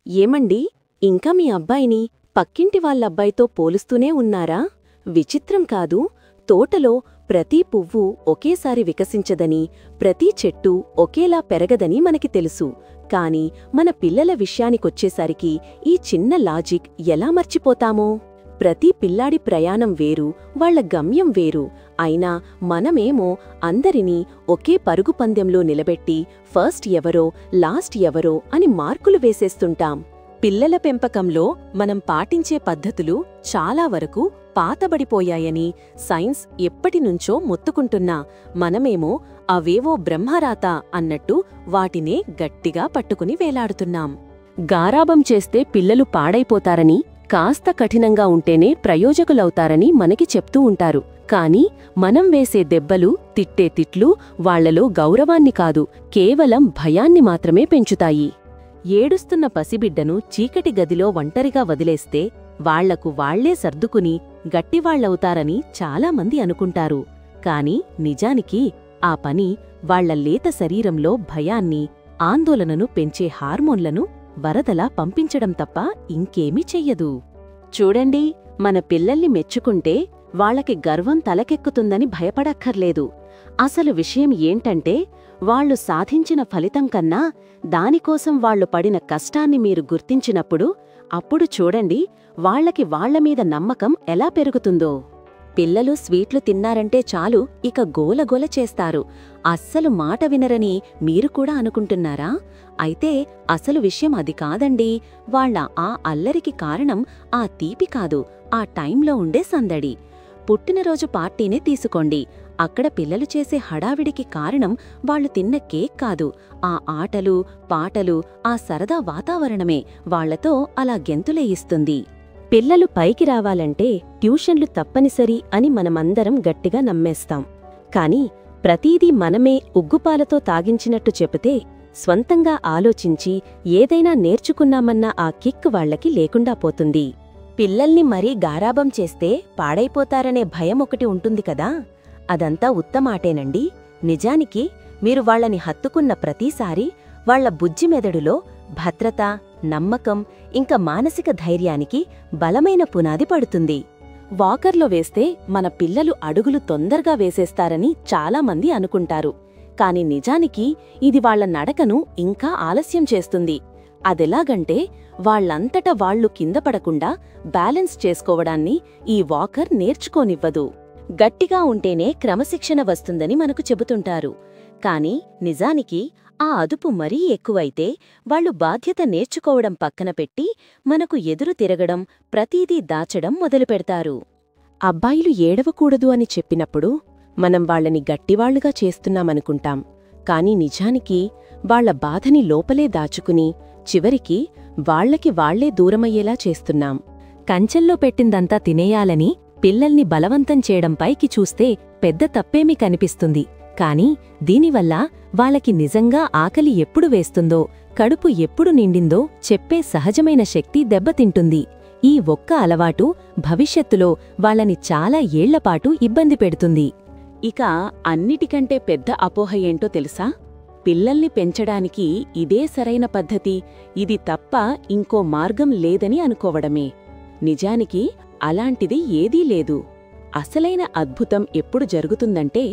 ఏమండి, ఇంకా మీ అబ్బాయిని పక్కింటి వాళ్ళబ్బాయితో పోలుస్తూనే ఉన్నారా? విచిత్రం కాదు, తోటలో ప్రతి పువ్వు ఒకేసారి వికసించదని, ప్రతి చెట్టు ఒకేలా పెరగదని మనకి తెలుసు. కాని మన పిల్లల విషయానికొచ్చేసరికి ఈ చిన్న లాజిక్ ఎలా మర్చిపోతామో? ప్రతి పిల్లాడి ప్రయాణం వేరు, వాళ్ల గమ్యం వేరు. అయినా మనమేమో అందరినీ ఒకే పరుగు పందెంలో నిలబెట్టి ఫస్ట్ ఎవరో లాస్ట్ ఎవరో అని మార్కులు వేసేస్తుంటాం. పిల్లల పెంపకంలో మనం పాటించే పద్ధతులు చాలా వరకు పాతబడిపోయాయని సైన్స్ ఎప్పటినుంచో మొత్తుకుంటున్నా మనమేమో అవేవో బ్రహ్మరాత అన్నట్టు వాటినే గట్టిగా పట్టుకుని వేలాడుతున్నాం. గారాబం చేస్తే పిల్లలు పాడైపోతారని, కాస్త కఠినంగా ఉంటేనే ప్రయోజకులవుతారని మనకి చెప్తూ ఉంటారు. కాని మనం వేసే దెబ్బలు, తిట్టే తిట్లు వాళ్లలో గౌరవాన్ని కాదు, కేవలం భయాన్ని మాత్రమే పెంచుతాయి. ఏడుస్తున్న పసిబిడ్డను చీకటి గదిలో ఒంటరిగా వదిలేస్తే వాళ్లకు వాళ్లే సర్దుకుని గట్టివాళ్లవుతారని చాలామంది అనుకుంటారు. కాని నిజానికి ఆ పని వాళ్ల లేత శరీరంలో భయాన్ని, ఆందోళనను పెంచే హార్మోన్లను వరదలా పంపించడం తప్ప ఇంకేమీ చెయ్యదు. చూడండి, మన పిల్లల్ని మెచ్చుకుంటే వాళ్లకి గర్వం తలకెక్కుతుందని భయపడక్కర్లేదు. అసలు విషయం ఏంటంటే, వాళ్లు సాధించిన ఫలితం కన్నా దానికోసం వాళ్లు పడిన కష్టాన్ని మీరు గుర్తించినప్పుడు అప్పుడు చూడండి వాళ్లకి వాళ్లమీద నమ్మకం ఎలా పెరుగుతుందో. పిల్లలు స్వీట్లు తిన్నారంటే చాలు ఇక గోలగోల చేస్తారు. అస్సలు మాట వినరని మీరు కూడా అనుకుంటున్నారా? అయితే అసలు విషయం అది కాదండి. వాళ్ల ఆ అల్లరికి కారణం ఆ తీపి కాదు, ఆ టైంలో ఉండే సందడి. పుట్టినరోజు పార్టీనే తీసుకోండి. అక్కడ పిల్లలు చేసే హడావిడికి కారణం వాళ్లు తిన్న కేక్ కాదు, ఆ ఆటలు, పాటలు, ఆ సరదా వాతావరణమే వాళ్లతో అలా గెంతులేయిస్తుంది. పిల్లలు పైకి రావాలంటే ట్యూషన్లు తప్పనిసరి అని మనమందరం గట్టిగా నమ్మేస్తాం. కాని ప్రతీదీ మనమే ఉగ్గుపాలతో తాగించినట్టు చెబితే, స్వంతంగా ఆలోచించి ఏదైనా నేర్చుకున్నామన్న ఆ కిక్ వాళ్లకి లేకుండా పోతుంది. పిల్లల్ని మరీ గారాబం చేస్తే పాడైపోతారనే భయం ఒకటి ఉంటుంది కదా, అదంతా ఉత్తమాటేనండి. నిజానికి మీరు వాళ్లని హత్తుకున్న ప్రతిసారీ వాళ్ల బుజ్జి మెదడులో భద్రత, నమ్మకం, ఇంకా మానసిక ధైర్యానికి బలమైన పునాది పడుతుంది. వాకర్లో వేస్తే మన పిల్లలు అడుగులు తొందరగా వేసేస్తారని చాలామంది అనుకుంటారు. కాని నిజానికి ఇది వాళ్ల నడకను ఇంకా ఆలస్యం చేస్తుంది. అదెలాగంటే, వాళ్లంతట వాళ్లు కిందపడకుండా బ్యాలెన్స్ చేసుకోవడాన్ని ఈ వాకర్ నేర్చుకోనివ్వదు. గట్టిగా ఉంటేనే క్రమశిక్షణ వస్తుందని మనకు చెబుతుంటారు. కాని నిజానికి ఆ అదుపు మరీ ఎక్కువైతే వాళ్లు బాధ్యత నేర్చుకోవడం పక్కన పెట్టి మనకు ఎదురు తిరగడం, ప్రతీదీ దాచడం మొదలుపెడతారు. అబ్బాయిలు ఏడవకూడదు అని చెప్పినప్పుడు మనం వాళ్లని గట్టివాళ్లుగా చేస్తున్నామనుకుంటాం. కాని నిజానికి వాళ్ల బాధని లోపలే దాచుకుని చివరికి వాళ్లకి వాళ్లే దూరమయ్యేలా చేస్తున్నాం. కంచెల్లో పెట్టిందంతా తినేయాలని పిల్లల్ని బలవంతం చేయడంపైకి చూస్తే పెద్ద తప్పేమీ కనిపిస్తుంది. కాని దీనివల్ల వాళ్లకి నిజంగా ఆకలి ఎప్పుడు వేస్తుందో, కడుపు ఎప్పుడు నిండిందో చెప్పే సహజమైన శక్తి దెబ్బతింటుంది. ఈ ఒక్క అలవాటు భవిష్యత్తులో వాళ్లని చాలా ఏళ్లపాటు ఇబ్బంది పెడుతుంది. ఇక అన్నిటికంటే పెద్ద అపోహ ఏంటో తెలుసా? పిల్లల్ని పెంచడానికి ఇదే సరైన పద్ధతి, ఇది తప్ప ఇంకో మార్గం లేదని అనుకోవడమే. నిజానికి అలాంటిది ఏదీ లేదు. అసలైన అద్భుతం ఎప్పుడు జరుగుతుందంటే,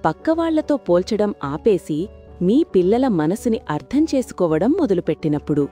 పక్కవాళ్లతో పోల్చడం ఆపేసి మీ పిల్లల మనసుని అర్థం చేసుకోవడం మొదలుపెట్టినప్పుడు.